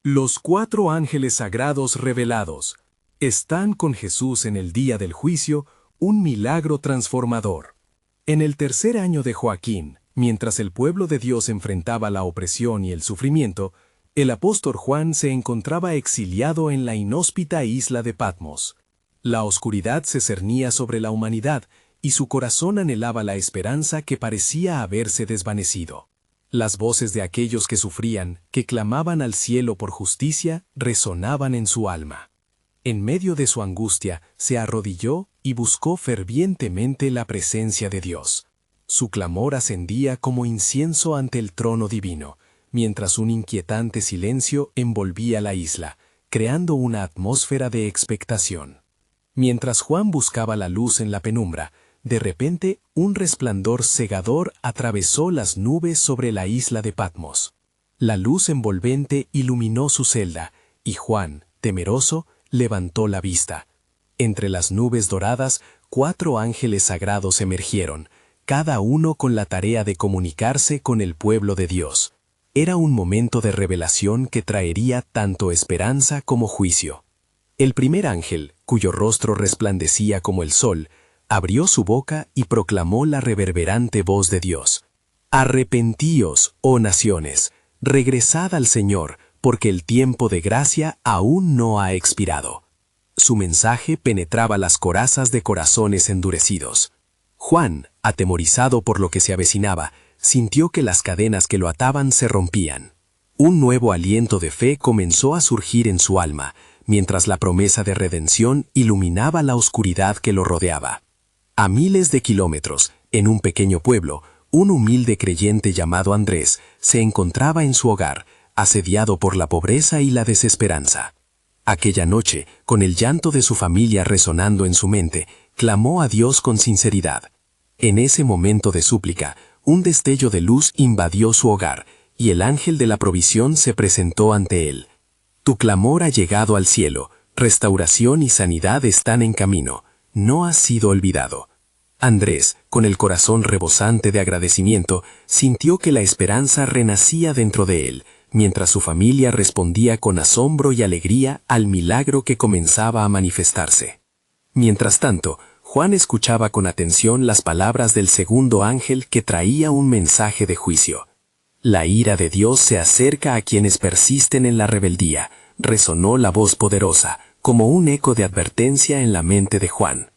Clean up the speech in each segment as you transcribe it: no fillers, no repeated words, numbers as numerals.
Los 4 ángeles sagrados revelados están con Jesús en el día del juicio, un milagro transformador. En el tercer año de Joaquín, mientras el pueblo de Dios enfrentaba la opresión y el sufrimiento, el apóstol Juan se encontraba exiliado en la inhóspita isla de Patmos. La oscuridad se cernía sobre la humanidad y su corazón anhelaba la esperanza que parecía haberse desvanecido. Las voces de aquellos que sufrían, que clamaban al cielo por justicia, resonaban en su alma. En medio de su angustia, se arrodilló y buscó fervientemente la presencia de Dios. Su clamor ascendía como incienso ante el trono divino, mientras un inquietante silencio envolvía la isla, creando una atmósfera de expectación. Mientras Juan buscaba la luz en la penumbra, de repente un resplandor cegador atravesó las nubes sobre la isla de Patmos. La luz envolvente iluminó su celda, y Juan, temeroso, levantó la vista. Entre las nubes doradas, 4 ángeles sagrados emergieron, cada uno con la tarea de comunicarse con el pueblo de Dios. Era un momento de revelación que traería tanto esperanza como juicio. El primer ángel, cuyo rostro resplandecía como el sol, abrió su boca y proclamó la reverberante voz de Dios. «Arrepentíos, oh naciones, regresad al Señor, porque el tiempo de gracia aún no ha expirado». Su mensaje penetraba las corazas de corazones endurecidos. Juan, atemorizado por lo que se avecinaba, sintió que las cadenas que lo ataban se rompían. Un nuevo aliento de fe comenzó a surgir en su alma, mientras la promesa de redención iluminaba la oscuridad que lo rodeaba. A miles de kilómetros, en un pequeño pueblo, un humilde creyente llamado Andrés se encontraba en su hogar, asediado por la pobreza y la desesperanza. Aquella noche, con el llanto de su familia resonando en su mente, clamó a Dios con sinceridad. En ese momento de súplica, un destello de luz invadió su hogar, y el ángel de la provisión se presentó ante él. «Tu clamor ha llegado al cielo, restauración y sanidad están en camino, no has sido olvidado». Andrés, con el corazón rebosante de agradecimiento, sintió que la esperanza renacía dentro de él, mientras su familia respondía con asombro y alegría al milagro que comenzaba a manifestarse. Mientras tanto, Juan escuchaba con atención las palabras del segundo ángel que traía un mensaje de juicio. «La ira de Dios se acerca a quienes persisten en la rebeldía», resonó la voz poderosa, como un eco de advertencia en la mente de Juan.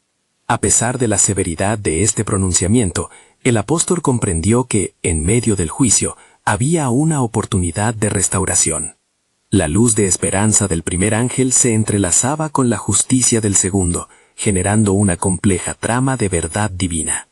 A pesar de la severidad de este pronunciamiento, el apóstol comprendió que, en medio del juicio, había una oportunidad de restauración. La luz de esperanza del primer ángel se entrelazaba con la justicia del segundo, generando una compleja trama de verdad divina.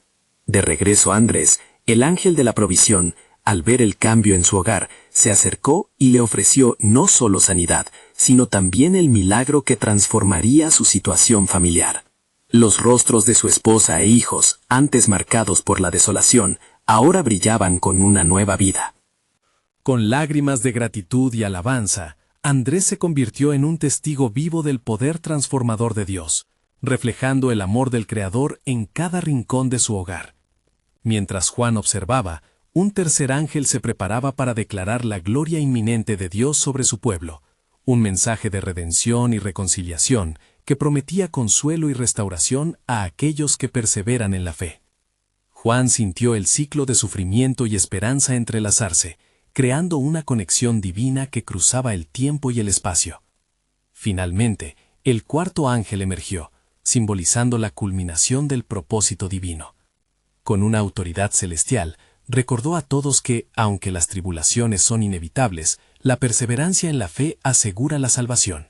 De regreso a Andrés, el ángel de la provisión, al ver el cambio en su hogar, se acercó y le ofreció no solo sanidad, sino también el milagro que transformaría su situación familiar. Los rostros de su esposa e hijos, antes marcados por la desolación, ahora brillaban con una nueva vida. Con lágrimas de gratitud y alabanza, Andrés se convirtió en un testigo vivo del poder transformador de Dios, reflejando el amor del Creador en cada rincón de su hogar. Mientras Juan observaba, un tercer ángel se preparaba para declarar la gloria inminente de Dios sobre su pueblo, un mensaje de redención y reconciliación que prometía consuelo y restauración a aquellos que perseveran en la fe. Juan sintió el ciclo de sufrimiento y esperanza entrelazarse, creando una conexión divina que cruzaba el tiempo y el espacio. Finalmente, el cuarto ángel emergió, simbolizando la culminación del propósito divino. Con una autoridad celestial, recordó a todos que, aunque las tribulaciones son inevitables, la perseverancia en la fe asegura la salvación.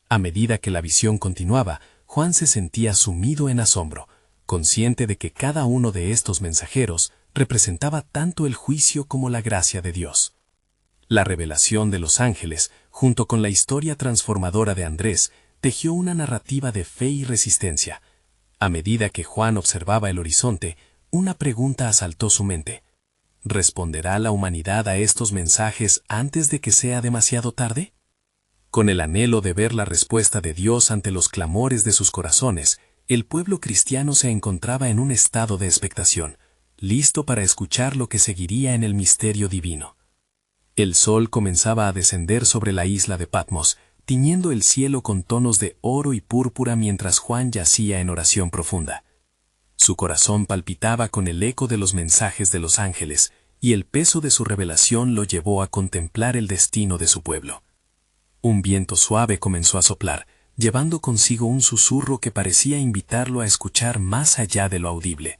A medida que la visión continuaba, Juan se sentía sumido en asombro, consciente de que cada uno de estos mensajeros representaba tanto el juicio como la gracia de Dios. La revelación de los ángeles, junto con la historia transformadora de Andrés, tejió una narrativa de fe y resistencia. A medida que Juan observaba el horizonte, una pregunta asaltó su mente. ¿Responderá la humanidad a estos mensajes antes de que sea demasiado tarde? Con el anhelo de ver la respuesta de Dios ante los clamores de sus corazones, el pueblo cristiano se encontraba en un estado de expectación, listo para escuchar lo que seguiría en el misterio divino. El sol comenzaba a descender sobre la isla de Patmos, tiñendo el cielo con tonos de oro y púrpura mientras Juan yacía en oración profunda. Su corazón palpitaba con el eco de los mensajes de los ángeles, y el peso de su revelación lo llevó a contemplar el destino de su pueblo. Un viento suave comenzó a soplar, llevando consigo un susurro que parecía invitarlo a escuchar más allá de lo audible.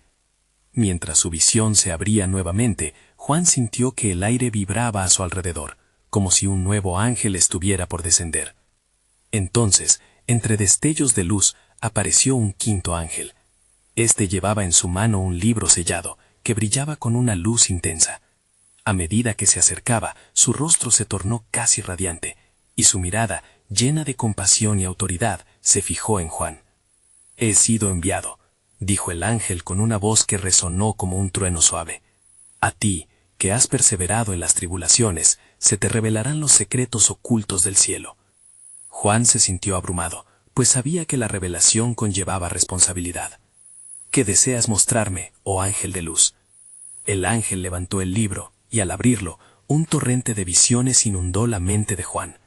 Mientras su visión se abría nuevamente, Juan sintió que el aire vibraba a su alrededor, como si un nuevo ángel estuviera por descender. Entonces, entre destellos de luz, apareció un quinto ángel. Este llevaba en su mano un libro sellado, que brillaba con una luz intensa. A medida que se acercaba, su rostro se tornó casi radiante, y su mirada, llena de compasión y autoridad, se fijó en Juan. «He sido enviado», dijo el ángel con una voz que resonó como un trueno suave. «A ti, que has perseverado en las tribulaciones, se te revelarán los secretos ocultos del cielo». Juan se sintió abrumado, pues sabía que la revelación conllevaba responsabilidad. «¿Qué deseas mostrarme, oh ángel de luz?». El ángel levantó el libro, y al abrirlo, un torrente de visiones inundó la mente de Juan.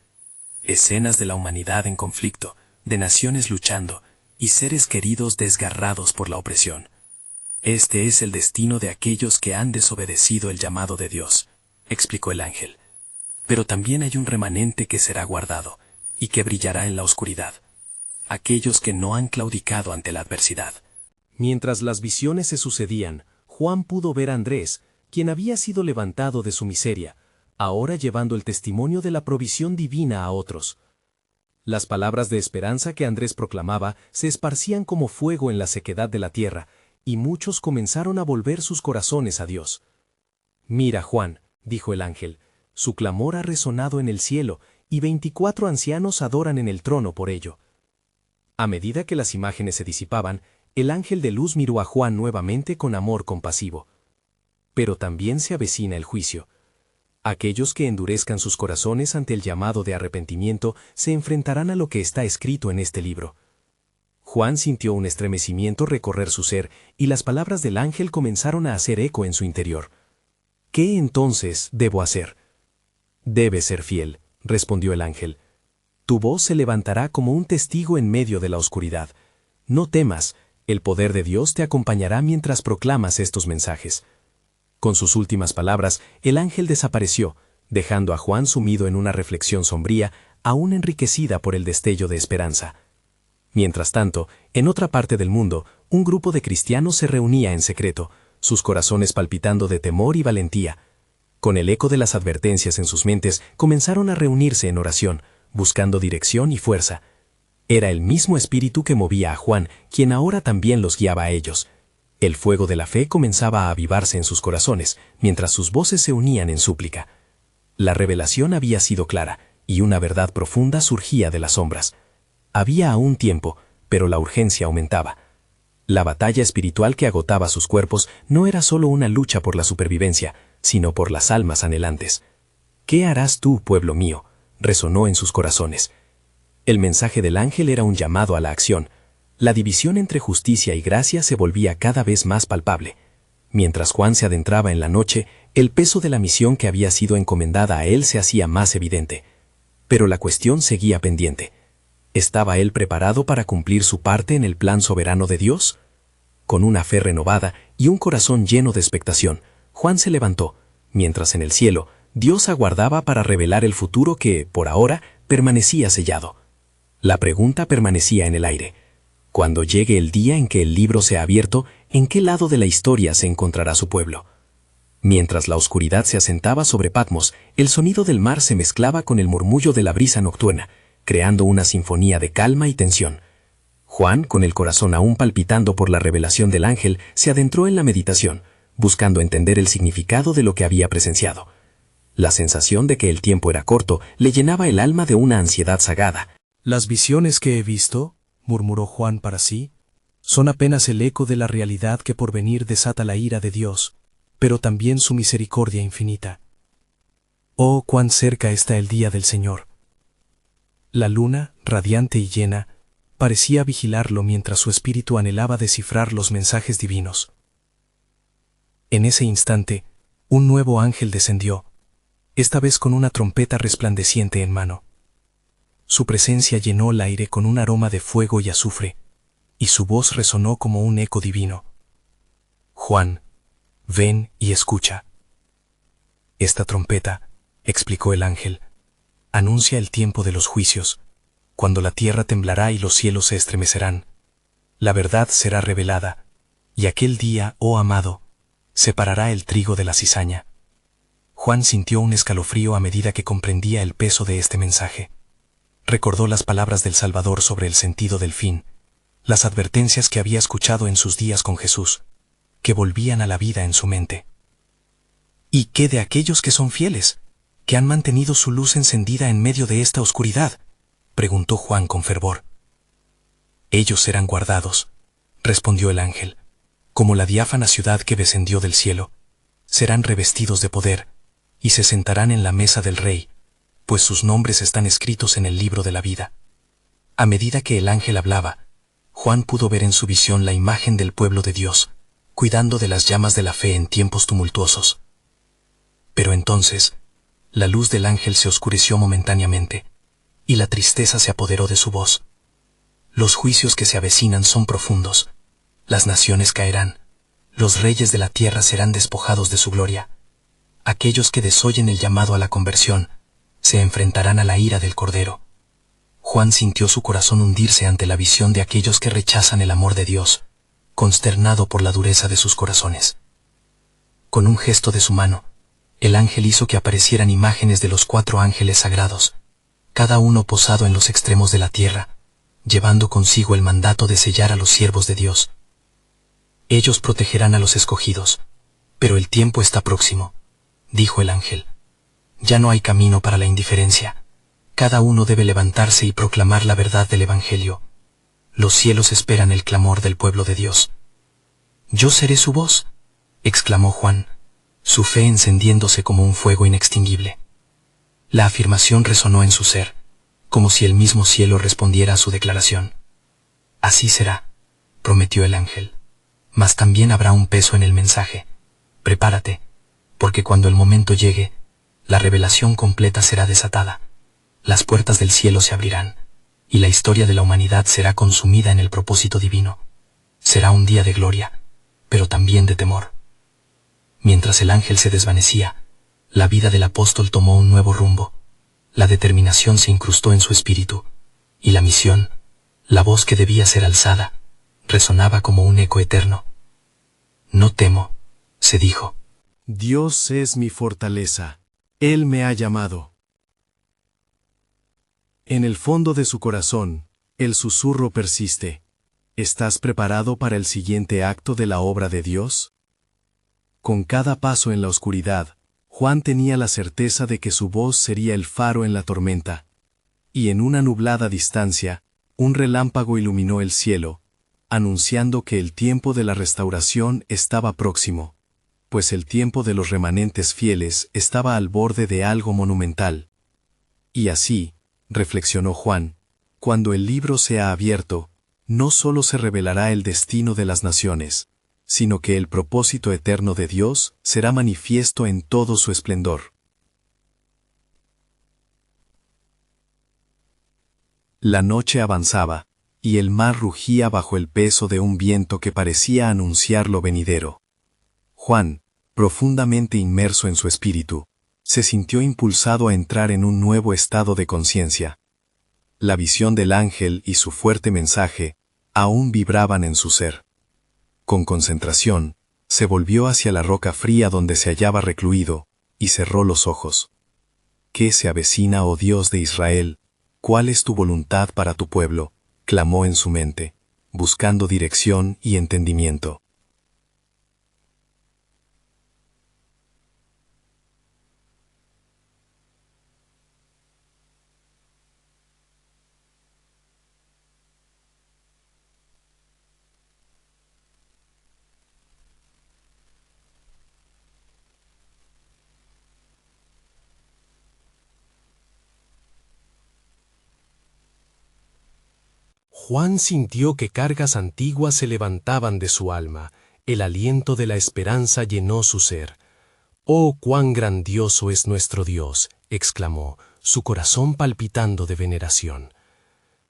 Escenas de la humanidad en conflicto, de naciones luchando, y seres queridos desgarrados por la opresión. «Este es el destino de aquellos que han desobedecido el llamado de Dios», explicó el ángel. «Pero también hay un remanente que será guardado, y que brillará en la oscuridad. Aquellos que no han claudicado ante la adversidad». Mientras las visiones se sucedían, Juan pudo ver a Andrés, quien había sido levantado de su miseria, ahora llevando el testimonio de la provisión divina a otros. Las palabras de esperanza que Andrés proclamaba se esparcían como fuego en la sequedad de la tierra, y muchos comenzaron a volver sus corazones a Dios. «Mira, Juan», dijo el ángel, «su clamor ha resonado en el cielo, y 24 ancianos adoran en el trono por ello». A medida que las imágenes se disipaban, el ángel de luz miró a Juan nuevamente con amor compasivo. «Pero también se avecina el juicio. Aquellos que endurezcan sus corazones ante el llamado de arrepentimiento se enfrentarán a lo que está escrito en este libro». Juan sintió un estremecimiento recorrer su ser, y las palabras del ángel comenzaron a hacer eco en su interior. «¿Qué entonces debo hacer?». «Debes ser fiel», respondió el ángel. «Tu voz se levantará como un testigo en medio de la oscuridad. No temas, el poder de Dios te acompañará mientras proclamas estos mensajes». Con sus últimas palabras, el ángel desapareció, dejando a Juan sumido en una reflexión sombría, aún enriquecida por el destello de esperanza. Mientras tanto, en otra parte del mundo, un grupo de cristianos se reunía en secreto, sus corazones palpitando de temor y valentía. Con el eco de las advertencias en sus mentes, comenzaron a reunirse en oración, buscando dirección y fuerza. Era el mismo espíritu que movía a Juan, quien ahora también los guiaba a ellos. El fuego de la fe comenzaba a avivarse en sus corazones, mientras sus voces se unían en súplica. La revelación había sido clara, y una verdad profunda surgía de las sombras. Había aún tiempo, pero la urgencia aumentaba. La batalla espiritual que agotaba sus cuerpos no era solo una lucha por la supervivencia, sino por las almas anhelantes. «¿Qué harás tú, pueblo mío?», resonó en sus corazones. El mensaje del ángel era un llamado a la acción. La división entre justicia y gracia se volvía cada vez más palpable. Mientras Juan se adentraba en la noche, el peso de la misión que había sido encomendada a él se hacía más evidente. Pero la cuestión seguía pendiente. ¿Estaba él preparado para cumplir su parte en el plan soberano de Dios? Con una fe renovada y un corazón lleno de expectación, Juan se levantó, mientras en el cielo Dios aguardaba para revelar el futuro que, por ahora, permanecía sellado. La pregunta permanecía en el aire. Cuando llegue el día en que el libro sea abierto, ¿en qué lado de la historia se encontrará su pueblo? Mientras la oscuridad se asentaba sobre Patmos, el sonido del mar se mezclaba con el murmullo de la brisa nocturna, creando una sinfonía de calma y tensión. Juan, con el corazón aún palpitando por la revelación del ángel, se adentró en la meditación, buscando entender el significado de lo que había presenciado. La sensación de que el tiempo era corto le llenaba el alma de una ansiedad sagada. «Las visiones que he visto», murmuró Juan para sí, «son apenas el eco de la realidad que por venir desata la ira de Dios, pero también su misericordia infinita. Oh, cuán cerca está el día del Señor». La luna, radiante y llena, parecía vigilarlo mientras su espíritu anhelaba descifrar los mensajes divinos. En ese instante, un nuevo ángel descendió. esta vez con una trompeta resplandeciente en mano. Su presencia llenó el aire con un aroma de fuego y azufre, y su voz resonó como un eco divino. Juan, ven y escucha. Esta trompeta, explicó el ángel, anuncia el tiempo de los juicios, cuando la tierra temblará y los cielos se estremecerán. La verdad será revelada, y aquel día, oh amado, separará el trigo de la cizaña. Juan sintió un escalofrío a medida que comprendía el peso de este mensaje. Recordó las palabras del Salvador sobre el sentido del fin, las advertencias que había escuchado en sus días con Jesús, que volvían a la vida en su mente. ¿Y qué de aquellos que son fieles, que han mantenido su luz encendida en medio de esta oscuridad?, preguntó Juan con fervor. Ellos serán guardados, respondió el ángel, como la diáfana ciudad que descendió del cielo. Serán revestidos de poder, y se sentarán en la mesa del rey, pues sus nombres están escritos en el libro de la vida. A medida que el ángel hablaba, Juan pudo ver en su visión la imagen del pueblo de Dios, cuidando de las llamas de la fe en tiempos tumultuosos. Pero entonces, la luz del ángel se oscureció momentáneamente, y la tristeza se apoderó de su voz. Los juicios que se avecinan son profundos. Las naciones caerán. Los reyes de la tierra serán despojados de su gloria. Aquellos que desoyen el llamado a la conversión se enfrentarán a la ira del Cordero. Juan sintió su corazón hundirse ante la visión de aquellos que rechazan el amor de Dios, consternado por la dureza de sus corazones. Con un gesto de su mano, el ángel hizo que aparecieran imágenes de los 4 ángeles sagrados, cada uno posado en los extremos de la tierra, llevando consigo el mandato de sellar a los siervos de Dios. Ellos protegerán a los escogidos, pero el tiempo está próximo, dijo el ángel. Ya no hay camino para la indiferencia. Cada uno debe levantarse y proclamar la verdad del Evangelio. Los cielos esperan el clamor del pueblo de Dios. Yo seré su voz, exclamó Juan, su fe encendiéndose como un fuego inextinguible. La afirmación resonó en su ser, como si el mismo cielo respondiera a su declaración. Así será, prometió el ángel, mas también habrá un peso en el mensaje. Prepárate, porque cuando el momento llegue, la revelación completa será desatada. Las puertas del cielo se abrirán, y la historia de la humanidad será consumida en el propósito divino. Será un día de gloria, pero también de temor. Mientras el ángel se desvanecía, la vida del apóstol tomó un nuevo rumbo. La determinación se incrustó en su espíritu, y la misión, la voz que debía ser alzada, resonaba como un eco eterno. No temo, se dijo. Dios es mi fortaleza. Él me ha llamado. En el fondo de su corazón, el susurro persiste. ¿Estás preparado para el siguiente acto de la obra de Dios? Con cada paso en la oscuridad, Juan tenía la certeza de que su voz sería el faro en la tormenta. Y en una nublada distancia, un relámpago iluminó el cielo, anunciando que el tiempo de la restauración estaba próximo, pues el tiempo de los remanentes fieles estaba al borde de algo monumental. Y así, reflexionó Juan, cuando el libro sea abierto, no solo se revelará el destino de las naciones, sino que el propósito eterno de Dios será manifiesto en todo su esplendor. La noche avanzaba, y el mar rugía bajo el peso de un viento que parecía anunciar lo venidero. Juan, profundamente inmerso en su espíritu, se sintió impulsado a entrar en un nuevo estado de conciencia. La visión del ángel y su fuerte mensaje aún vibraban en su ser. Con concentración, se volvió hacia la roca fría donde se hallaba recluido, y cerró los ojos. ¿Qué se avecina, oh Dios de Israel? ¿Cuál es tu voluntad para tu pueblo?, clamó en su mente, buscando dirección y entendimiento. Juan sintió que cargas antiguas se levantaban de su alma, el aliento de la esperanza llenó su ser. «Oh, cuán grandioso es nuestro Dios», exclamó, su corazón palpitando de veneración.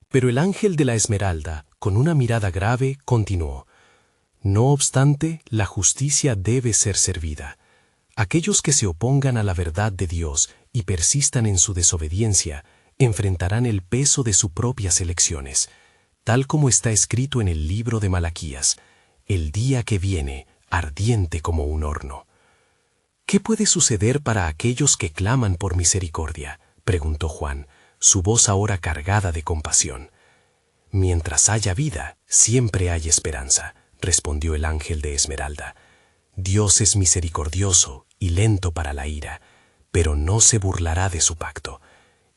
Pero el ángel de la Esmeralda, con una mirada grave, continuó: «No obstante, la justicia debe ser servida. Aquellos que se opongan a la verdad de Dios y persistan en su desobediencia, enfrentarán el peso de sus propias elecciones, tal como está escrito en el libro de Malaquías: el día que viene, ardiente como un horno». «¿Qué puede suceder para aquellos que claman por misericordia?», preguntó Juan, su voz ahora cargada de compasión. «Mientras haya vida, siempre hay esperanza», respondió el ángel de Esmeralda. «Dios es misericordioso y lento para la ira, pero no se burlará de su pacto.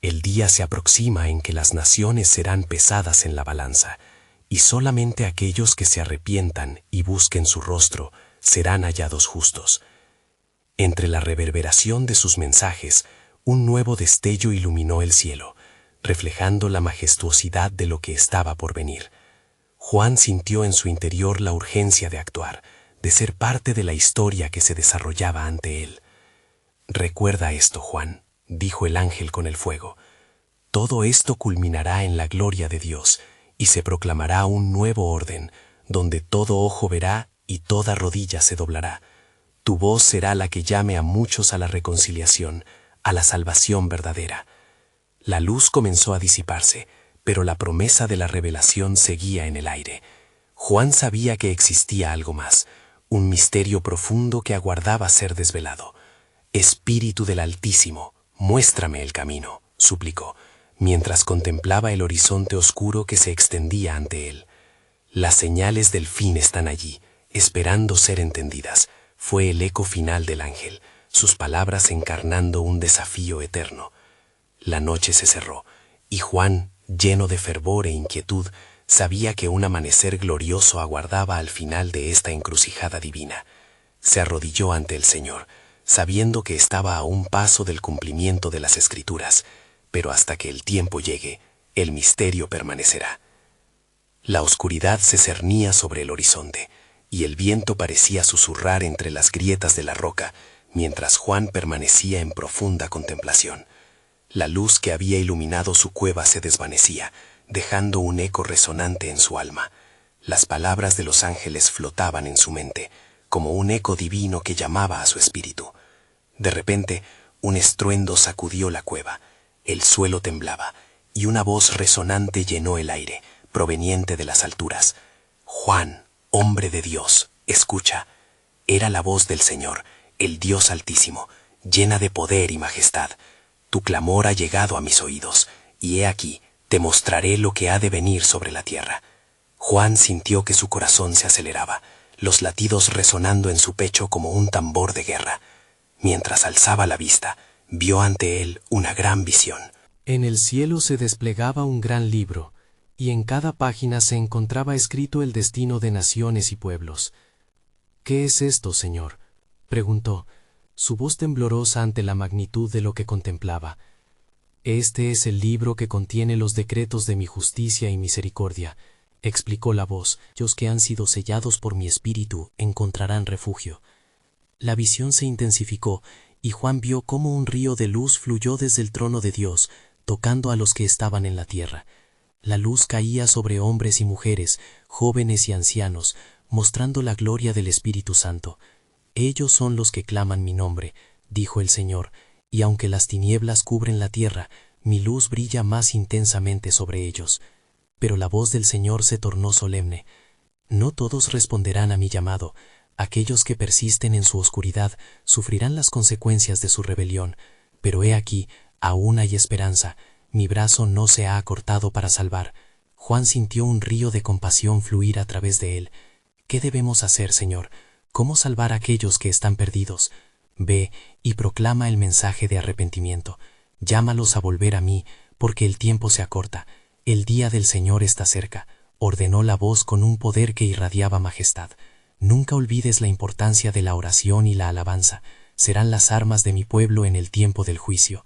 El día se aproxima en que las naciones serán pesadas en la balanza, y solamente aquellos que se arrepientan y busquen su rostro serán hallados justos». Entre la reverberación de sus mensajes, un nuevo destello iluminó el cielo, reflejando la majestuosidad de lo que estaba por venir. Juan sintió en su interior la urgencia de actuar, de ser parte de la historia que se desarrollaba ante él. «Recuerda esto, Juan», dijo el ángel con el fuego. «Todo esto culminará en la gloria de Dios, y se proclamará un nuevo orden, donde todo ojo verá y toda rodilla se doblará. Tu voz será la que llame a muchos a la reconciliación, a la salvación verdadera». La luz comenzó a disiparse, pero la promesa de la revelación seguía en el aire. Juan sabía que existía algo más, un misterio profundo que aguardaba ser desvelado. «Espíritu del Altísimo, muéstrame el camino», suplicó, mientras contemplaba el horizonte oscuro que se extendía ante él. «Las señales del fin están allí, esperando ser entendidas», fue el eco final del ángel, sus palabras encarnando un desafío eterno. La noche se cerró, y Juan, lleno de fervor e inquietud, sabía que un amanecer glorioso aguardaba al final de esta encrucijada divina. Se arrodilló ante el Señor, sabiendo que estaba a un paso del cumplimiento de las Escrituras, pero hasta que el tiempo llegue, el misterio permanecerá. La oscuridad se cernía sobre el horizonte, y el viento parecía susurrar entre las grietas de la roca, mientras Juan permanecía en profunda contemplación. La luz que había iluminado su cueva se desvanecía, dejando un eco resonante en su alma. Las palabras de los ángeles flotaban en su mente, como un eco divino que llamaba a su espíritu. De repente, un estruendo sacudió la cueva, el suelo temblaba, y una voz resonante llenó el aire, proveniente de las alturas. «Juan, hombre de Dios, escucha». Era la voz del Señor, el Dios Altísimo, llena de poder y majestad. «Tu clamor ha llegado a mis oídos, y he aquí, te mostraré lo que ha de venir sobre la tierra». Juan sintió que su corazón se aceleraba, los latidos resonando en su pecho como un tambor de guerra. Mientras alzaba la vista, vio ante él una gran visión. En el cielo se desplegaba un gran libro, y en cada página se encontraba escrito el destino de naciones y pueblos. «¿Qué es esto, Señor?», preguntó, su voz temblorosa ante la magnitud de lo que contemplaba. «Este es el libro que contiene los decretos de mi justicia y misericordia», explicó la voz. «Los que han sido sellados por mi espíritu encontrarán refugio». La visión se intensificó, y Juan vio cómo un río de luz fluyó desde el trono de Dios, tocando a los que estaban en la tierra. La luz caía sobre hombres y mujeres, jóvenes y ancianos, mostrando la gloria del Espíritu Santo. «Ellos son los que claman mi nombre», dijo el Señor, «y aunque las tinieblas cubren la tierra, mi luz brilla más intensamente sobre ellos». Pero la voz del Señor se tornó solemne. «No todos responderán a mi llamado. Aquellos que persisten en su oscuridad sufrirán las consecuencias de su rebelión. Pero he aquí, aún hay esperanza. Mi brazo no se ha acortado para salvar». Juan sintió un río de compasión fluir a través de él. «¿Qué debemos hacer, Señor? ¿Cómo salvar a aquellos que están perdidos? Ve y proclama el mensaje de arrepentimiento. Llámalos a volver a mí, porque el tiempo se acorta. El día del Señor está cerca», ordenó la voz con un poder que irradiaba majestad. «Nunca olvides la importancia de la oración y la alabanza. Serán las armas de mi pueblo en el tiempo del juicio».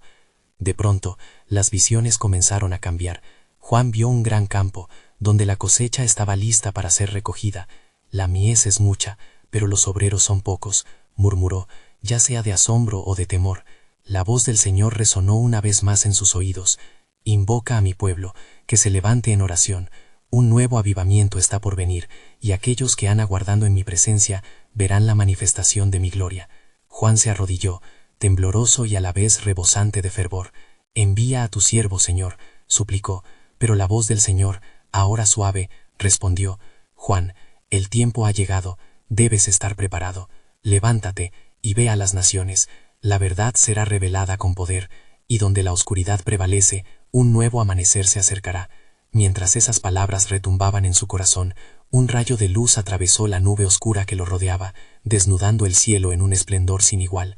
De pronto, las visiones comenzaron a cambiar. Juan vio un gran campo, donde la cosecha estaba lista para ser recogida. «La mies es mucha, pero los obreros son pocos», murmuró, ya sea de asombro o de temor, la voz del Señor resonó una vez más en sus oídos. Invoca a mi pueblo, que se levante en oración. Un nuevo avivamiento está por venir, y aquellos que han aguardado en mi presencia verán la manifestación de mi gloria. Juan se arrodilló, tembloroso y a la vez rebosante de fervor. Envía a tu siervo, Señor, suplicó, pero la voz del Señor, ahora suave, respondió, Juan, el tiempo ha llegado, debes estar preparado. Levántate y ve a las naciones, la verdad será revelada con poder, y donde la oscuridad prevalece, un nuevo amanecer se acercará. Mientras esas palabras retumbaban en su corazón, un rayo de luz atravesó la nube oscura que lo rodeaba, desnudando el cielo en un esplendor sin igual.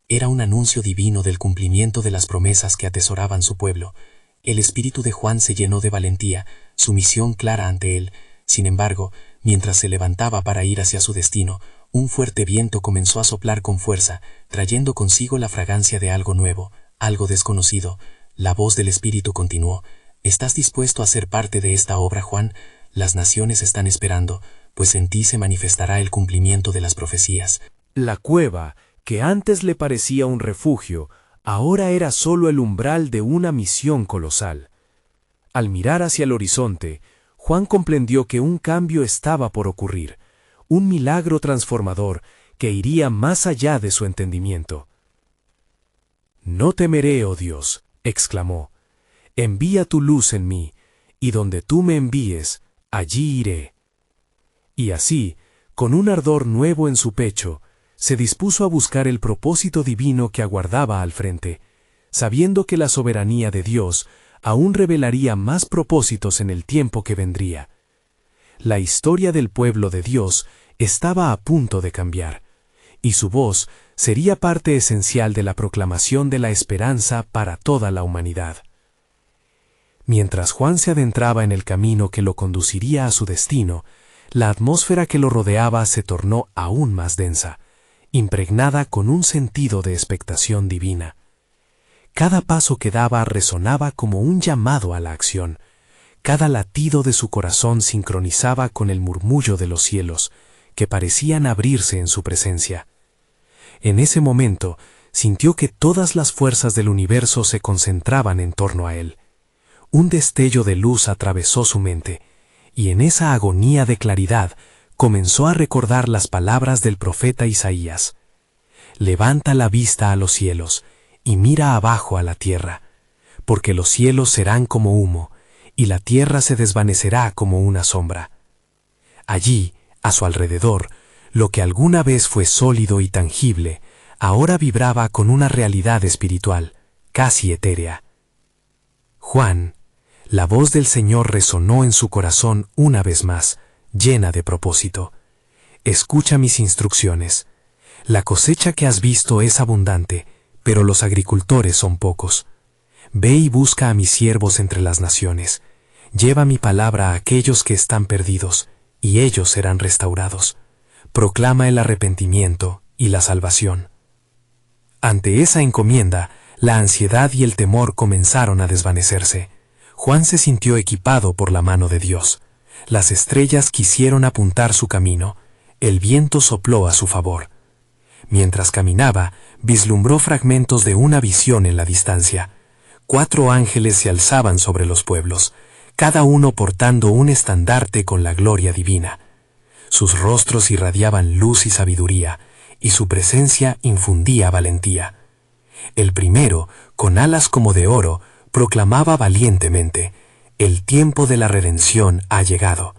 Era un anuncio divino del cumplimiento de las promesas que atesoraban su pueblo. El espíritu de Juan se llenó de valentía, su misión clara ante él. Sin embargo, mientras se levantaba para ir hacia su destino, un fuerte viento comenzó a soplar con fuerza, trayendo consigo la fragancia de algo nuevo, algo desconocido. La voz del espíritu continuó, ¿estás dispuesto a ser parte de esta obra, Juan? Las naciones están esperando, pues en ti se manifestará el cumplimiento de las profecías. La cueva, que antes le parecía un refugio, ahora era solo el umbral de una misión colosal. Al mirar hacia el horizonte, Juan comprendió que un cambio estaba por ocurrir, un milagro transformador que iría más allá de su entendimiento. «No temeré, oh Dios», exclamó, «envía tu luz en mí, y donde tú me envíes, allí iré». Y así, con un ardor nuevo en su pecho, se dispuso a buscar el propósito divino que aguardaba al frente, sabiendo que la soberanía de Dios aún revelaría más propósitos en el tiempo que vendría. La historia del pueblo de Dios estaba a punto de cambiar, y su voz sería parte esencial de la proclamación de la esperanza para toda la humanidad. Mientras Juan se adentraba en el camino que lo conduciría a su destino, la atmósfera que lo rodeaba se tornó aún más densa, impregnada con un sentido de expectación divina. Cada paso que daba resonaba como un llamado a la acción. Cada latido de su corazón sincronizaba con el murmullo de los cielos, que parecían abrirse en su presencia. En ese momento, sintió que todas las fuerzas del universo se concentraban en torno a él. Un destello de luz atravesó su mente, y en esa agonía de claridad comenzó a recordar las palabras del profeta Isaías. Levanta la vista a los cielos, y mira abajo a la tierra, porque los cielos serán como humo, y la tierra se desvanecerá como una sombra. Allí, a su alrededor, lo que alguna vez fue sólido y tangible, ahora vibraba con una realidad espiritual, casi etérea. Juan, la voz del Señor resonó en su corazón una vez más, llena de propósito. Escucha mis instrucciones. La cosecha que has visto es abundante, pero los agricultores son pocos. Ve y busca a mis siervos entre las naciones. Lleva mi palabra a aquellos que están perdidos, y ellos serán restaurados. Proclama el arrepentimiento y la salvación. Ante esa encomienda, la ansiedad y el temor comenzaron a desvanecerse. Juan se sintió equipado por la mano de Dios. Las estrellas quisieron apuntar su camino. El viento sopló a su favor. Mientras caminaba, vislumbró fragmentos de una visión en la distancia. 4 ángeles se alzaban sobre los pueblos, cada uno portando un estandarte con la gloria divina. Sus rostros irradiaban luz y sabiduría, y su presencia infundía valentía. El primero, con alas como de oro, proclamaba valientemente: «El tiempo de la redención ha llegado».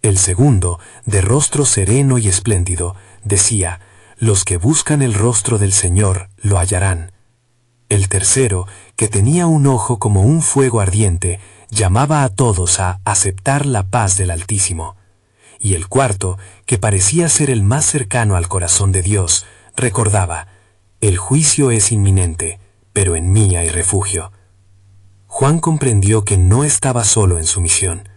El segundo, de rostro sereno y espléndido, decía: «Los que buscan el rostro del Señor lo hallarán». El tercero, que tenía un ojo como un fuego ardiente, llamaba a todos a aceptar la paz del Altísimo. Y el cuarto, que parecía ser el más cercano al corazón de Dios, recordaba: «El juicio es inminente, pero en mí hay refugio». Juan comprendió que no estaba solo en su misión.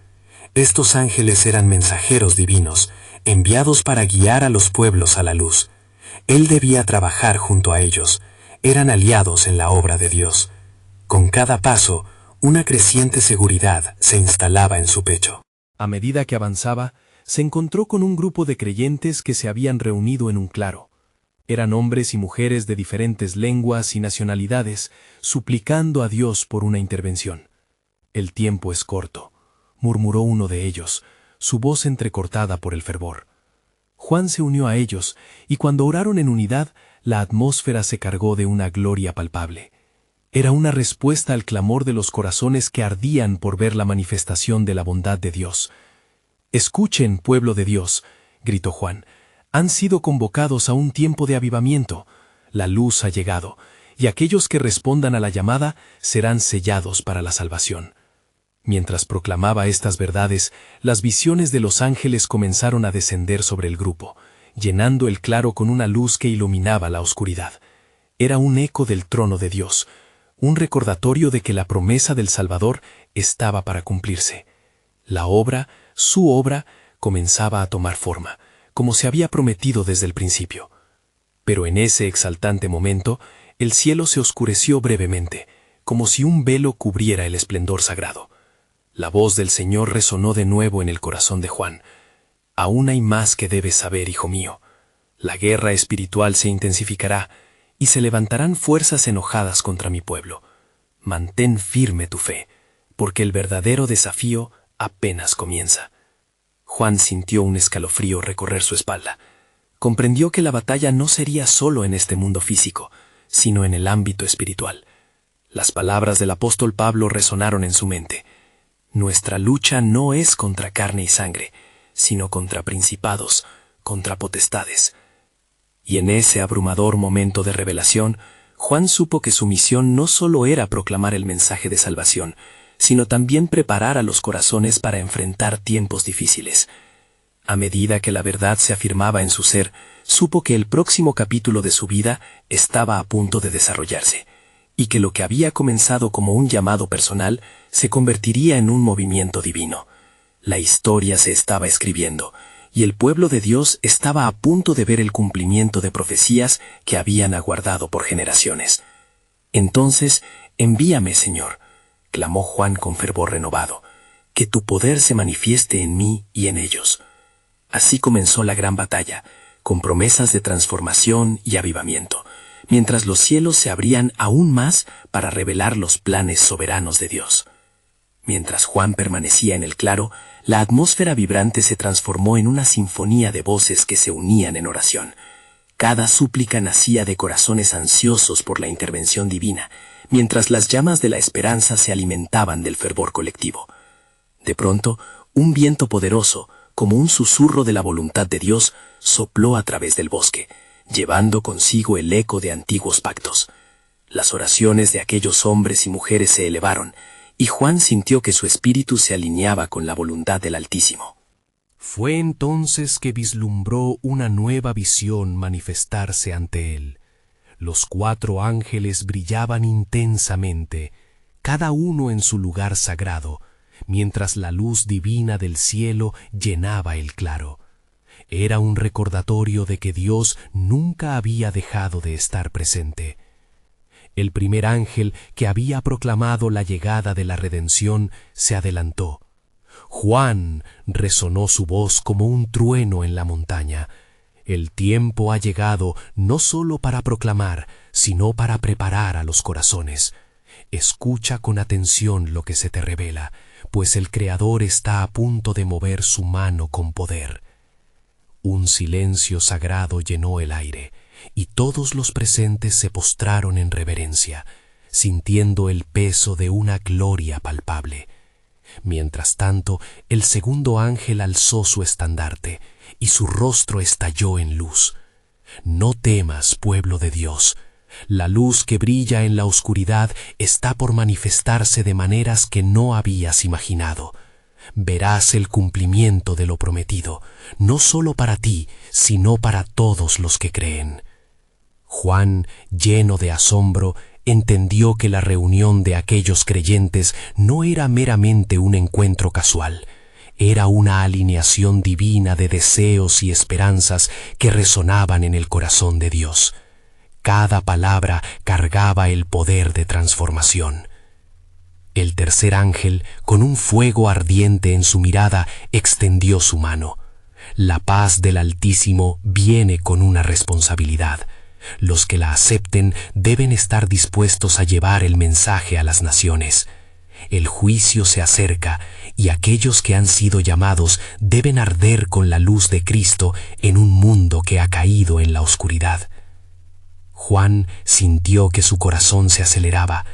Estos ángeles eran mensajeros divinos, enviados para guiar a los pueblos a la luz. Él debía trabajar junto a ellos. Eran aliados en la obra de Dios. Con cada paso, una creciente seguridad se instalaba en su pecho. A medida que avanzaba, se encontró con un grupo de creyentes que se habían reunido en un claro. Eran hombres y mujeres de diferentes lenguas y nacionalidades, suplicando a Dios por una intervención. «El tiempo es corto», murmuró uno de ellos, su voz entrecortada por el fervor. Juan se unió a ellos, y cuando oraron en unidad, la atmósfera se cargó de una gloria palpable. Era una respuesta al clamor de los corazones que ardían por ver la manifestación de la bondad de Dios. «Escuchen, pueblo de Dios», gritó Juan, «han sido convocados a un tiempo de avivamiento. La luz ha llegado, y aquellos que respondan a la llamada serán sellados para la salvación». Mientras proclamaba estas verdades, las visiones de los ángeles comenzaron a descender sobre el grupo, llenando el claro con una luz que iluminaba la oscuridad. Era un eco del trono de Dios, un recordatorio de que la promesa del Salvador estaba para cumplirse. La obra, su obra, comenzaba a tomar forma, como se había prometido desde el principio. Pero en ese exaltante momento, el cielo se oscureció brevemente, como si un velo cubriera el esplendor sagrado. La voz del Señor resonó de nuevo en el corazón de Juan. «Aún hay más que debes saber, hijo mío. La guerra espiritual se intensificará, y se levantarán fuerzas enojadas contra mi pueblo. Mantén firme tu fe, porque el verdadero desafío apenas comienza». Juan sintió un escalofrío recorrer su espalda. Comprendió que la batalla no sería solo en este mundo físico, sino en el ámbito espiritual. Las palabras del apóstol Pablo resonaron en su mente. «Nuestra lucha no es contra carne y sangre, sino contra principados, contra potestades». Y en ese abrumador momento de revelación, Juan supo que su misión no solo era proclamar el mensaje de salvación, sino también preparar a los corazones para enfrentar tiempos difíciles. A medida que la verdad se afirmaba en su ser, supo que el próximo capítulo de su vida estaba a punto de desarrollarse, y que lo que había comenzado como un llamado personal se convertiría en un movimiento divino. La historia se estaba escribiendo, y el pueblo de Dios estaba a punto de ver el cumplimiento de profecías que habían aguardado por generaciones. «Entonces, envíame, Señor», clamó Juan con fervor renovado, «que tu poder se manifieste en mí y en ellos». Así comenzó la gran batalla, con promesas de transformación y avivamiento, mientras los cielos se abrían aún más para revelar los planes soberanos de Dios. Mientras Juan permanecía en el claro, la atmósfera vibrante se transformó en una sinfonía de voces que se unían en oración. Cada súplica nacía de corazones ansiosos por la intervención divina, mientras las llamas de la esperanza se alimentaban del fervor colectivo. De pronto, un viento poderoso, como un susurro de la voluntad de Dios, sopló a través del bosque, llevando consigo el eco de antiguos pactos. Las oraciones de aquellos hombres y mujeres se elevaron, y Juan sintió que su espíritu se alineaba con la voluntad del Altísimo. Fue entonces que vislumbró una nueva visión manifestarse ante él. Los 4 ángeles brillaban intensamente, cada uno en su lugar sagrado, mientras la luz divina del cielo llenaba el claro. Era un recordatorio de que Dios nunca había dejado de estar presente. El primer ángel que había proclamado la llegada de la redención se adelantó. «Juan», resonó su voz como un trueno en la montaña. «El tiempo ha llegado no solo para proclamar, sino para preparar a los corazones. Escucha con atención lo que se te revela, pues el Creador está a punto de mover su mano con poder». Un silencio sagrado llenó el aire, y todos los presentes se postraron en reverencia, sintiendo el peso de una gloria palpable. Mientras tanto, el segundo ángel alzó su estandarte, y su rostro estalló en luz. «No temas, pueblo de Dios. La luz que brilla en la oscuridad está por manifestarse de maneras que no habías imaginado. Verás el cumplimiento de lo prometido, no solo para ti, sino para todos los que creen». Juan, lleno de asombro, entendió que la reunión de aquellos creyentes no era meramente un encuentro casual. Era una alineación divina de deseos y esperanzas que resonaban en el corazón de Dios. Cada palabra cargaba el poder de transformación. El tercer ángel, con un fuego ardiente en su mirada, extendió su mano. La paz del Altísimo viene con una responsabilidad. Los que la acepten deben estar dispuestos a llevar el mensaje a las naciones. El juicio se acerca y aquellos que han sido llamados deben arder con la luz de Cristo en un mundo que ha caído en la oscuridad. Juan sintió que su corazón se aceleraba.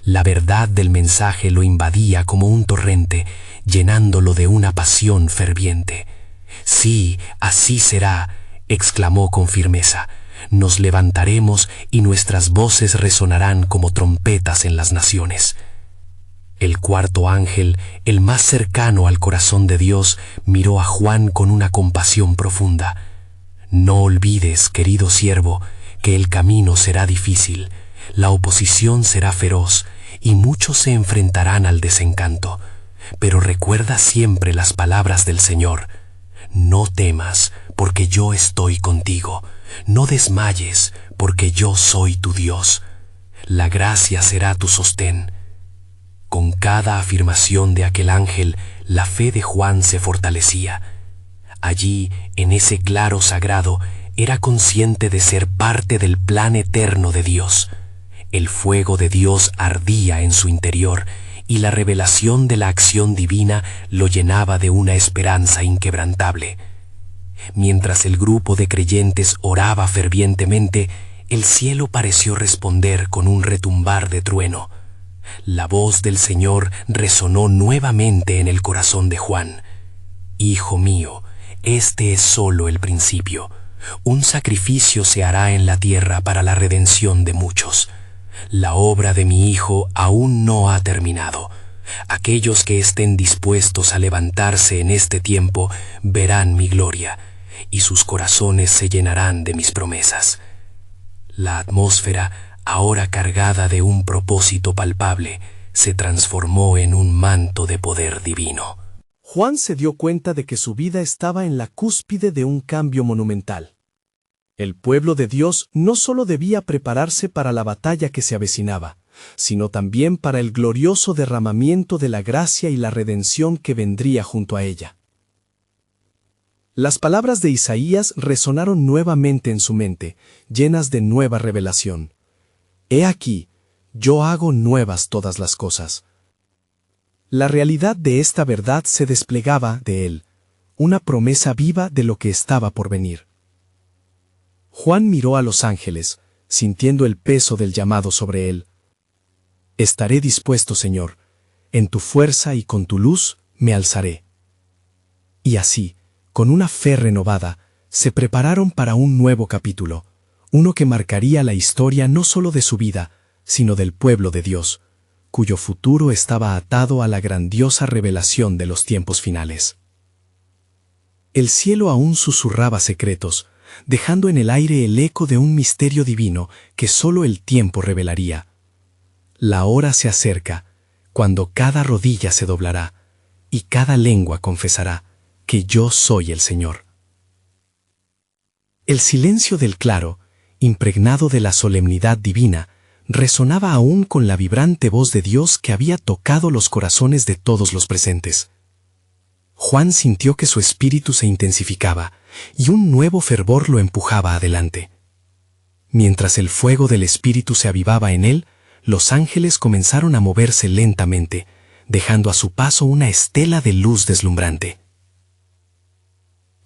La verdad del mensaje lo invadía como un torrente, llenándolo de una pasión ferviente. «Sí, así será», exclamó con firmeza. «Nos levantaremos y nuestras voces resonarán como trompetas en las naciones». El cuarto ángel, el más cercano al corazón de Dios, miró a Juan con una compasión profunda. «No olvides, querido siervo, que el camino será difícil, la oposición será feroz y muchos se enfrentarán al desencanto. Pero recuerda siempre las palabras del Señor. No temas, porque yo estoy contigo. No desmayes, porque yo soy tu Dios. La gracia será tu sostén». Con cada afirmación de aquel ángel, la fe de Juan se fortalecía. Allí, en ese claro sagrado, era consciente de ser parte del plan eterno de Dios. El fuego de Dios ardía en su interior y la revelación de la acción divina lo llenaba de una esperanza inquebrantable. Mientras el grupo de creyentes oraba fervientemente, el cielo pareció responder con un retumbar de trueno. La voz del Señor resonó nuevamente en el corazón de Juan. «Hijo mío, este es solo el principio. Un sacrificio se hará en la tierra para la redención de muchos. La obra de mi Hijo aún no ha terminado. Aquellos que estén dispuestos a levantarse en este tiempo verán mi gloria, y sus corazones se llenarán de mis promesas». La atmósfera, ahora cargada de un propósito palpable, se transformó en un manto de poder divino. Juan se dio cuenta de que su vida estaba en la cúspide de un cambio monumental. El pueblo de Dios no solo debía prepararse para la batalla que se avecinaba, sino también para el glorioso derramamiento de la gracia y la redención que vendría junto a ella. Las palabras de Isaías resonaron nuevamente en su mente, llenas de nueva revelación. «He aquí, yo hago nuevas todas las cosas». La realidad de esta verdad se desplegaba de él, una promesa viva de lo que estaba por venir. Juan miró a los ángeles, sintiendo el peso del llamado sobre él. «Estaré dispuesto, Señor, en tu fuerza y con tu luz me alzaré». Y así, con una fe renovada, se prepararon para un nuevo capítulo, uno que marcaría la historia no solo de su vida, sino del pueblo de Dios, cuyo futuro estaba atado a la grandiosa revelación de los tiempos finales. El cielo aún susurraba secretos, dejando en el aire el eco de un misterio divino que solo el tiempo revelaría. La hora se acerca, cuando cada rodilla se doblará, y cada lengua confesará que yo soy el Señor. El silencio del claro, impregnado de la solemnidad divina, resonaba aún con la vibrante voz de Dios que había tocado los corazones de todos los presentes. Juan sintió que su espíritu se intensificaba y un nuevo fervor lo empujaba adelante. Mientras el fuego del espíritu se avivaba en él, los ángeles comenzaron a moverse lentamente, dejando a su paso una estela de luz deslumbrante.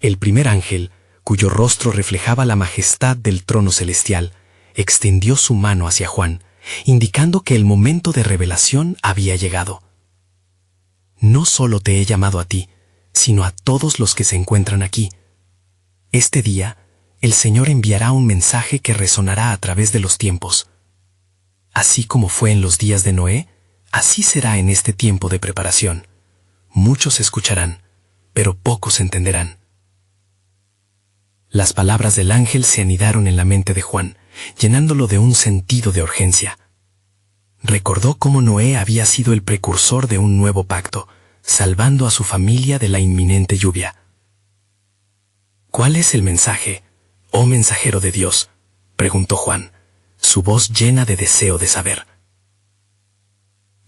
El primer ángel, cuyo rostro reflejaba la majestad del trono celestial, extendió su mano hacia Juan, indicando que el momento de revelación había llegado. «No solo te he llamado a ti, sino a todos los que se encuentran aquí. Este día, el Señor enviará un mensaje que resonará a través de los tiempos. Así como fue en los días de Noé, así será en este tiempo de preparación. Muchos escucharán, pero pocos entenderán». Las palabras del ángel se anidaron en la mente de Juan, llenándolo de un sentido de urgencia. Recordó cómo Noé había sido el precursor de un nuevo pacto, salvando a su familia de la inminente lluvia. «¿Cuál es el mensaje, oh mensajero de Dios?», preguntó Juan, su voz llena de deseo de saber.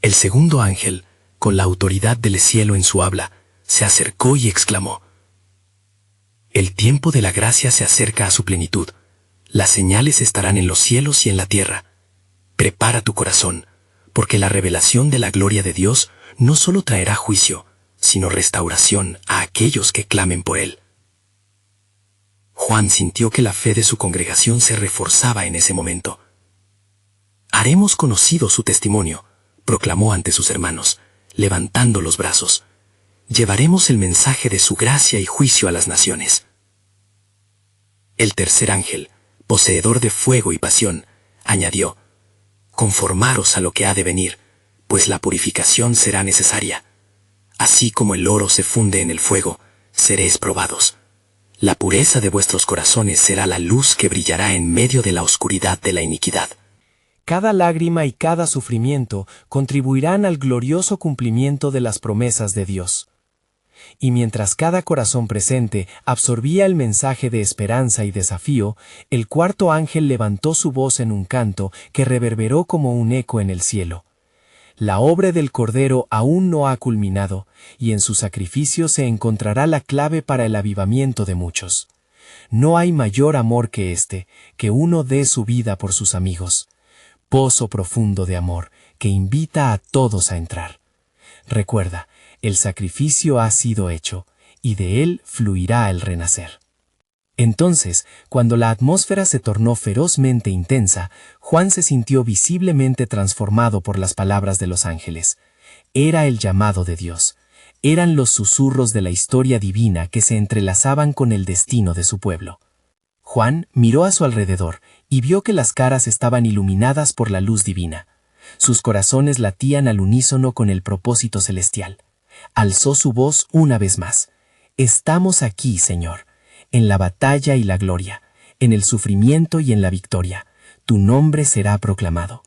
El segundo ángel, con la autoridad del cielo en su habla, se acercó y exclamó: «El tiempo de la gracia se acerca a su plenitud. Las señales estarán en los cielos y en la tierra. Prepara tu corazón, porque la revelación de la gloria de Dios no solo traerá juicio, sino restauración a aquellos que clamen por él. Juan sintió que la fe de su congregación se reforzaba en ese momento. Haremos conocido su testimonio, proclamó ante sus hermanos, levantando los brazos. Llevaremos el mensaje de su gracia y juicio a las naciones. El tercer ángel, poseedor de fuego y pasión, añadió, conformaros a lo que ha de venir, pues la purificación será necesaria. Así como el oro se funde en el fuego, seréis probados. La pureza de vuestros corazones será la luz que brillará en medio de la oscuridad de la iniquidad. Cada lágrima y cada sufrimiento contribuirán al glorioso cumplimiento de las promesas de Dios. Y mientras cada corazón presente absorbía el mensaje de esperanza y desafío, el cuarto ángel levantó su voz en un canto que reverberó como un eco en el cielo. La obra del Cordero aún no ha culminado, y en su sacrificio se encontrará la clave para el avivamiento de muchos. No hay mayor amor que este, que uno dé su vida por sus amigos. Pozo profundo de amor, que invita a todos a entrar. Recuerda, el sacrificio ha sido hecho, y de él fluirá el renacer. Entonces, cuando la atmósfera se tornó ferozmente intensa, Juan se sintió visiblemente transformado por las palabras de los ángeles. Era el llamado de Dios. Eran los susurros de la historia divina que se entrelazaban con el destino de su pueblo. Juan miró a su alrededor y vio que las caras estaban iluminadas por la luz divina. Sus corazones latían al unísono con el propósito celestial. Alzó su voz una vez más. Estamos aquí, Señor, en la batalla y la gloria, en el sufrimiento y en la victoria. Tu nombre será proclamado.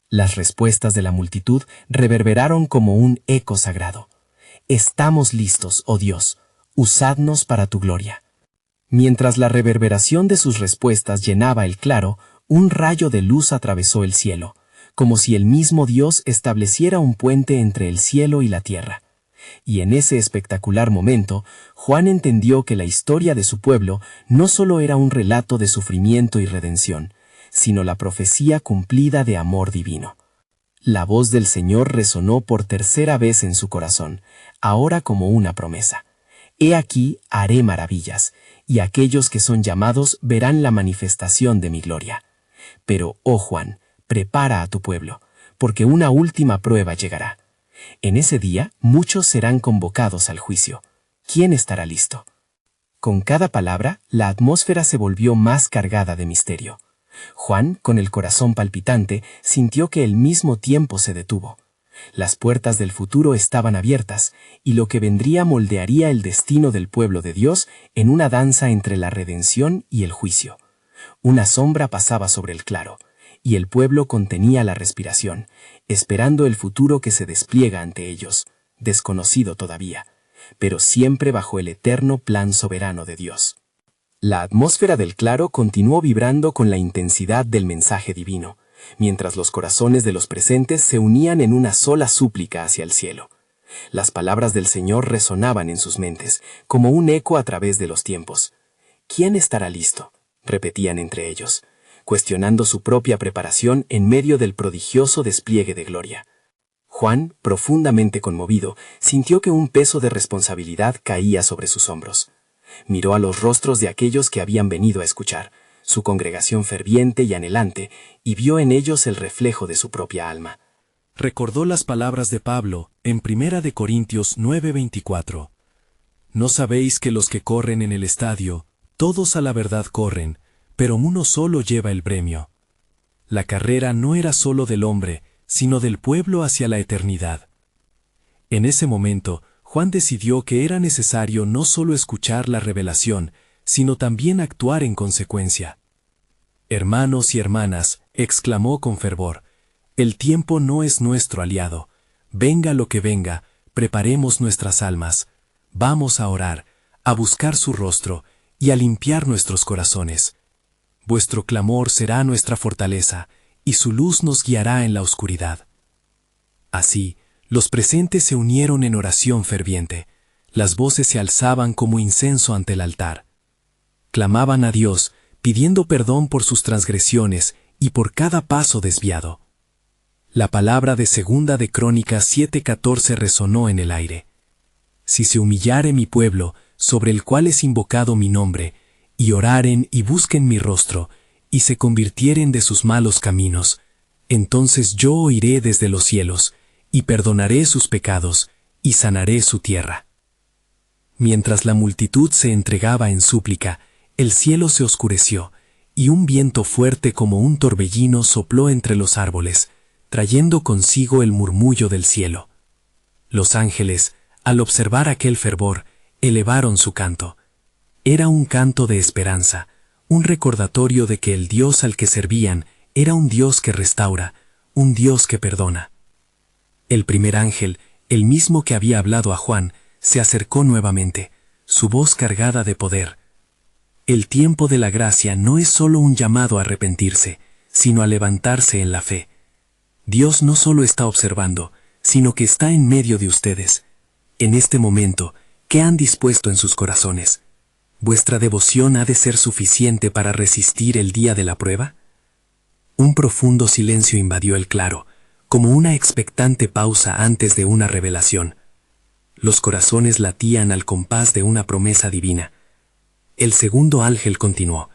Las respuestas de la multitud reverberaron como un eco sagrado. Estamos listos, oh Dios, usadnos para tu gloria. Mientras la reverberación de sus respuestas llenaba el claro, un rayo de luz atravesó el cielo, como si el mismo Dios estableciera un puente entre el cielo y la tierra. Y en ese espectacular momento, Juan entendió que la historia de su pueblo no solo era un relato de sufrimiento y redención, sino la profecía cumplida de amor divino. La voz del Señor resonó por tercera vez en su corazón, ahora como una promesa. He aquí haré maravillas, y aquellos que son llamados verán la manifestación de mi gloria. Pero, oh Juan, prepara a tu pueblo, porque una última prueba llegará. En ese día muchos serán convocados al juicio. ¿Quién estará listo? Con cada palabra, la atmósfera se volvió más cargada de misterio. Juan, con el corazón palpitante, sintió que el mismo tiempo se detuvo. Las puertas del futuro estaban abiertas, y lo que vendría moldearía el destino del pueblo de Dios en una danza entre la redención y el juicio. Una sombra pasaba sobre el claro, y el pueblo contenía la respiración, esperando el futuro que se despliega ante ellos, desconocido todavía, pero siempre bajo el eterno plan soberano de Dios. La atmósfera del claro continuó vibrando con la intensidad del mensaje divino, mientras los corazones de los presentes se unían en una sola súplica hacia el cielo. Las palabras del Señor resonaban en sus mentes, como un eco a través de los tiempos. ¿Quién estará listo?, repetían entre ellos, cuestionando su propia preparación en medio del prodigioso despliegue de gloria. Juan, profundamente conmovido, sintió que un peso de responsabilidad caía sobre sus hombros. Miró a los rostros de aquellos que habían venido a escuchar, su congregación ferviente y anhelante, y vio en ellos el reflejo de su propia alma. Recordó las palabras de Pablo en 1 Corintios 9:24. ¿No sabéis que los que corren en el estadio, todos a la verdad corren, pero uno solo lleva el premio? La carrera no era solo del hombre, sino del pueblo hacia la eternidad. En ese momento, Juan decidió que era necesario no solo escuchar la revelación, sino también actuar en consecuencia. Hermanos y hermanas, exclamó con fervor, el tiempo no es nuestro aliado. Venga lo que venga, preparemos nuestras almas. Vamos a orar, a buscar su rostro y a limpiar nuestros corazones. Vuestro clamor será nuestra fortaleza, y su luz nos guiará en la oscuridad. Así, los presentes se unieron en oración ferviente. Las voces se alzaban como incenso ante el altar. Clamaban a Dios, pidiendo perdón por sus transgresiones y por cada paso desviado. La palabra de Segunda de Crónicas 7:14 resonó en el aire. Si se humillare mi pueblo, sobre el cual es invocado mi nombre, y oraren y busquen mi rostro, y se convirtieren de sus malos caminos, entonces yo oiré desde los cielos, y perdonaré sus pecados, y sanaré su tierra. Mientras la multitud se entregaba en súplica, el cielo se oscureció, y un viento fuerte como un torbellino sopló entre los árboles, trayendo consigo el murmullo del cielo. Los ángeles, al observar aquel fervor, elevaron su canto. Era un canto de esperanza, un recordatorio de que el Dios al que servían era un Dios que restaura, un Dios que perdona. El primer ángel, el mismo que había hablado a Juan, se acercó nuevamente, su voz cargada de poder. El tiempo de la gracia no es solo un llamado a arrepentirse, sino a levantarse en la fe. Dios no solo está observando, sino que está en medio de ustedes. En este momento, ¿qué han dispuesto en sus corazones? ¿Vuestra devoción ha de ser suficiente para resistir el día de la prueba? Un profundo silencio invadió el claro, como una expectante pausa antes de una revelación. Los corazones latían al compás de una promesa divina. El segundo ángel continuó: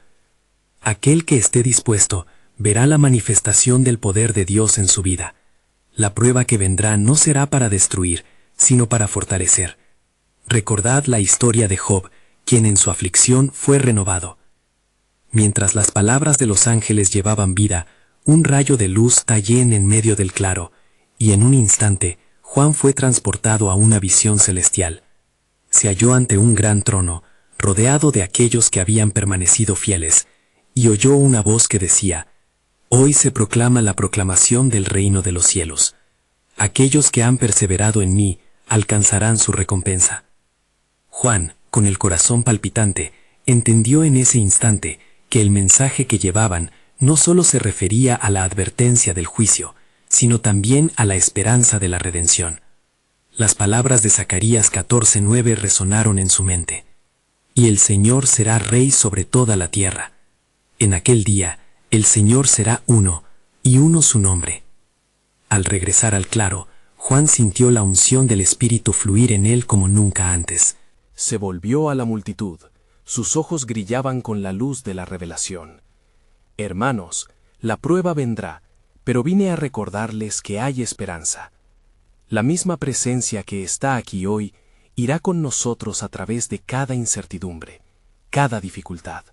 aquel que esté dispuesto verá la manifestación del poder de Dios en su vida. La prueba que vendrá no será para destruir, sino para fortalecer. Recordad la historia de Job, quien en su aflicción fue renovado. Mientras las palabras de los ángeles llevaban vida, un rayo de luz talló en medio del claro, y en un instante Juan fue transportado a una visión celestial. Se halló ante un gran trono, rodeado de aquellos que habían permanecido fieles, y oyó una voz que decía: hoy se proclama la proclamación del reino de los cielos. Aquellos que han perseverado en mí alcanzarán su recompensa. Juan, con el corazón palpitante, entendió en ese instante que el mensaje que llevaban no solo se refería a la advertencia del juicio, sino también a la esperanza de la redención. Las palabras de Zacarías 14:9 resonaron en su mente: y el Señor será rey sobre toda la tierra. En aquel día, el Señor será uno, y uno su nombre. Al regresar al claro, Juan sintió la unción del Espíritu fluir en él como nunca antes. Se volvió a la multitud, sus ojos brillaban con la luz de la revelación. Hermanos, la prueba vendrá, pero vine a recordarles que hay esperanza. La misma presencia que está aquí hoy irá con nosotros a través de cada incertidumbre, cada dificultad.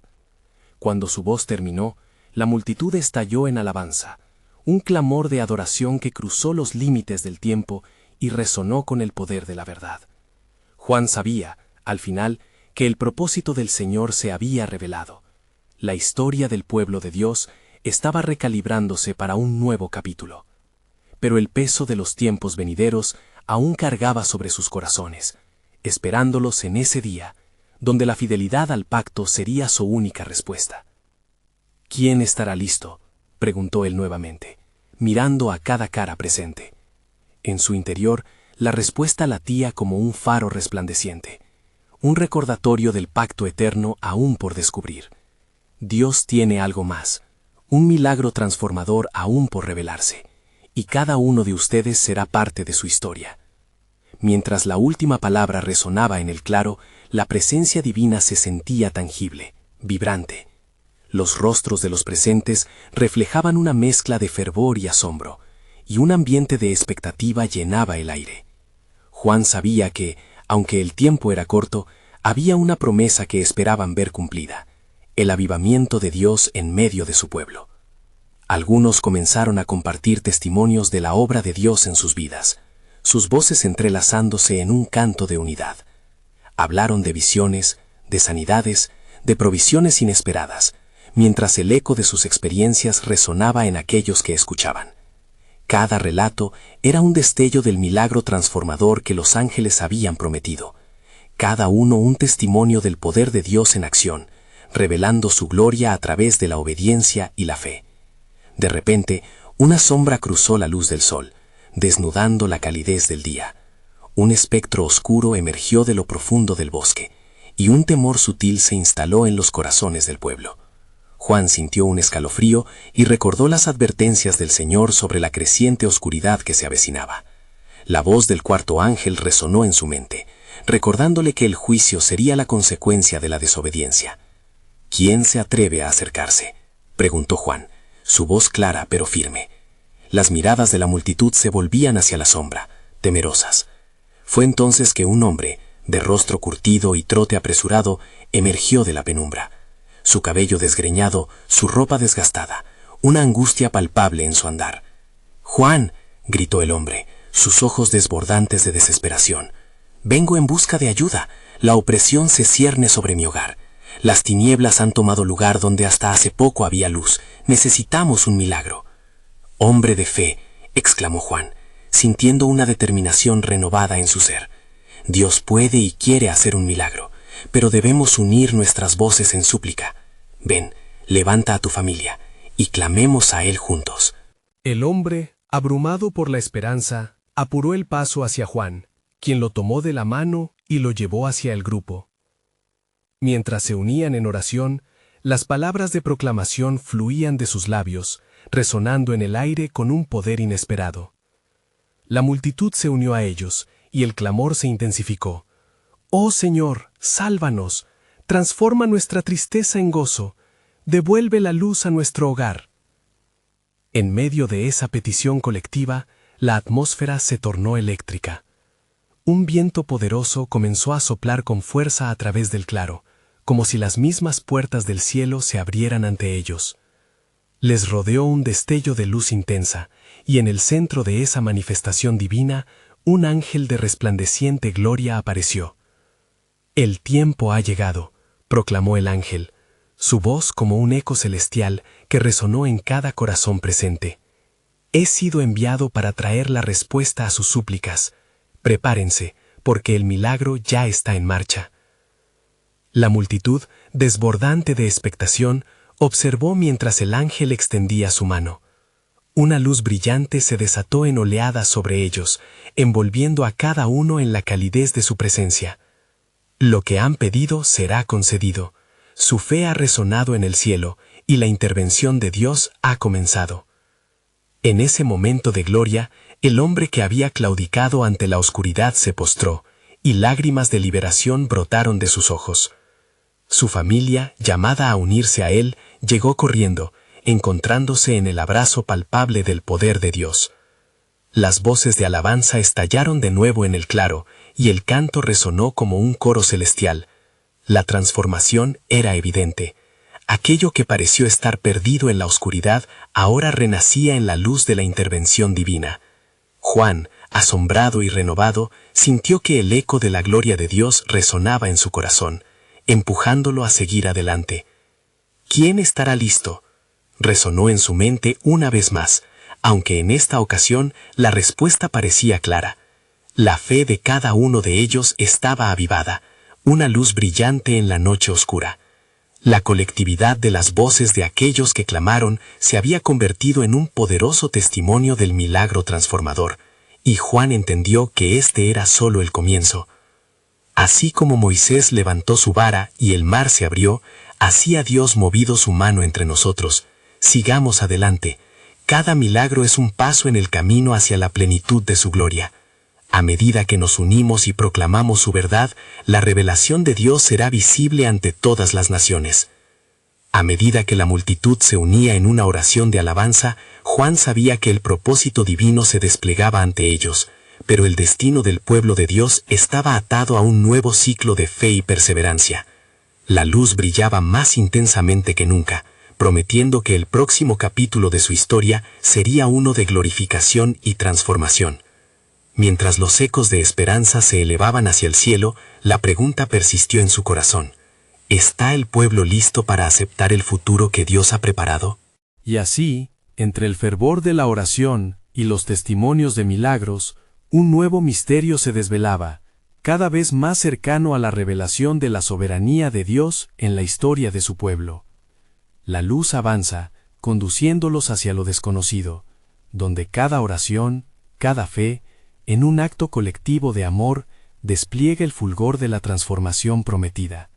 Cuando su voz terminó, la multitud estalló en alabanza, un clamor de adoración que cruzó los límites del tiempo y resonó con el poder de la verdad. Juan sabía, al final, que el propósito del Señor se había revelado. La historia del pueblo de Dios estaba recalibrándose para un nuevo capítulo. Pero el peso de los tiempos venideros aún cargaba sobre sus corazones, esperándolos en ese día, donde la fidelidad al pacto sería su única respuesta. ¿Quién estará listo?, preguntó él nuevamente, mirando a cada cara presente. En su interior, la respuesta latía como un faro resplandeciente, un recordatorio del pacto eterno aún por descubrir. Dios tiene algo más, un milagro transformador aún por revelarse, y cada uno de ustedes será parte de su historia. Mientras la última palabra resonaba en el claro, la presencia divina se sentía tangible, vibrante. Los rostros de los presentes reflejaban una mezcla de fervor y asombro, y un ambiente de expectativa llenaba el aire. Juan sabía que, aunque el tiempo era corto, había una promesa que esperaban ver cumplida: el avivamiento de Dios en medio de su pueblo. Algunos comenzaron a compartir testimonios de la obra de Dios en sus vidas, sus voces entrelazándose en un canto de unidad. Hablaron de visiones, de sanidades, de provisiones inesperadas, mientras el eco de sus experiencias resonaba en aquellos que escuchaban. Cada relato era un destello del milagro transformador que los ángeles habían prometido, cada uno un testimonio del poder de Dios en acción, revelando su gloria a través de la obediencia y la fe. De repente, una sombra cruzó la luz del sol, desnudando la calidez del día. Un espectro oscuro emergió de lo profundo del bosque, y un temor sutil se instaló en los corazones del pueblo. Juan sintió un escalofrío y recordó las advertencias del Señor sobre la creciente oscuridad que se avecinaba. La voz del cuarto ángel resonó en su mente, recordándole que el juicio sería la consecuencia de la desobediencia. ¿Quién se atreve a acercarse?, preguntó Juan, su voz clara pero firme. Las miradas de la multitud se volvían hacia la sombra, temerosas. Fue entonces que un hombre, de rostro curtido y trote apresurado, emergió de la penumbra. Su cabello desgreñado, su ropa desgastada, una angustia palpable en su andar. «¡Juan!», gritó el hombre, sus ojos desbordantes de desesperación. «Vengo en busca de ayuda. La opresión se cierne sobre mi hogar. Las tinieblas han tomado lugar donde hasta hace poco había luz. Necesitamos un milagro». «Hombre de fe», exclamó Juan, sintiendo una determinación renovada en su ser. «Dios puede y quiere hacer un milagro, pero debemos unir nuestras voces en súplica. Ven, levanta a tu familia y clamemos a Él juntos». El hombre, abrumado por la esperanza, apuró el paso hacia Juan, quien lo tomó de la mano y lo llevó hacia el grupo. Mientras se unían en oración, las palabras de proclamación fluían de sus labios, resonando en el aire con un poder inesperado. La multitud se unió a ellos, y el clamor se intensificó. «Oh Señor, sálvanos, transforma nuestra tristeza en gozo, devuelve la luz a nuestro hogar». En medio de esa petición colectiva, la atmósfera se tornó eléctrica. Un viento poderoso comenzó a soplar con fuerza a través del claro, como si las mismas puertas del cielo se abrieran ante ellos. Les rodeó un destello de luz intensa, y en el centro de esa manifestación divina, un ángel de resplandeciente gloria apareció. «El tiempo ha llegado», proclamó el ángel, su voz como un eco celestial que resonó en cada corazón presente. «He sido enviado para traer la respuesta a sus súplicas. Prepárense, porque el milagro ya está en marcha». La multitud, desbordante de expectación, observó mientras el ángel extendía su mano. Una luz brillante se desató en oleadas sobre ellos, envolviendo a cada uno en la calidez de su presencia. Lo que han pedido será concedido. Su fe ha resonado en el cielo, y la intervención de Dios ha comenzado. En ese momento de gloria, el hombre que había claudicado ante la oscuridad se postró, y lágrimas de liberación brotaron de sus ojos. Su familia, llamada a unirse a él, llegó corriendo, encontrándose en el abrazo palpable del poder de Dios. Las voces de alabanza estallaron de nuevo en el claro, y el canto resonó como un coro celestial. La transformación era evidente. Aquello que pareció estar perdido en la oscuridad ahora renacía en la luz de la intervención divina. Juan, asombrado y renovado, sintió que el eco de la gloria de Dios resonaba en su corazón, empujándolo a seguir adelante. «¿Quién estará listo?», resonó en su mente una vez más, aunque en esta ocasión la respuesta parecía clara. La fe de cada uno de ellos estaba avivada, una luz brillante en la noche oscura. La colectividad de las voces de aquellos que clamaron se había convertido en un poderoso testimonio del milagro transformador, y Juan entendió que este era solo el comienzo. Así como Moisés levantó su vara y el mar se abrió, así ha Dios movido su mano entre nosotros. Sigamos adelante. Cada milagro es un paso en el camino hacia la plenitud de su gloria. A medida que nos unimos y proclamamos su verdad, la revelación de Dios será visible ante todas las naciones. A medida que la multitud se unía en una oración de alabanza, Juan sabía que el propósito divino se desplegaba ante ellos, pero el destino del pueblo de Dios estaba atado a un nuevo ciclo de fe y perseverancia. La luz brillaba más intensamente que nunca, prometiendo que el próximo capítulo de su historia sería uno de glorificación y transformación. Mientras los ecos de esperanza se elevaban hacia el cielo, la pregunta persistió en su corazón. ¿Está el pueblo listo para aceptar el futuro que Dios ha preparado? Y así, entre el fervor de la oración y los testimonios de milagros, un nuevo misterio se desvelaba, cada vez más cercano a la revelación de la soberanía de Dios en la historia de su pueblo. La luz avanza, conduciéndolos hacia lo desconocido, donde cada oración, cada fe, en un acto colectivo de amor, despliega el fulgor de la transformación prometida.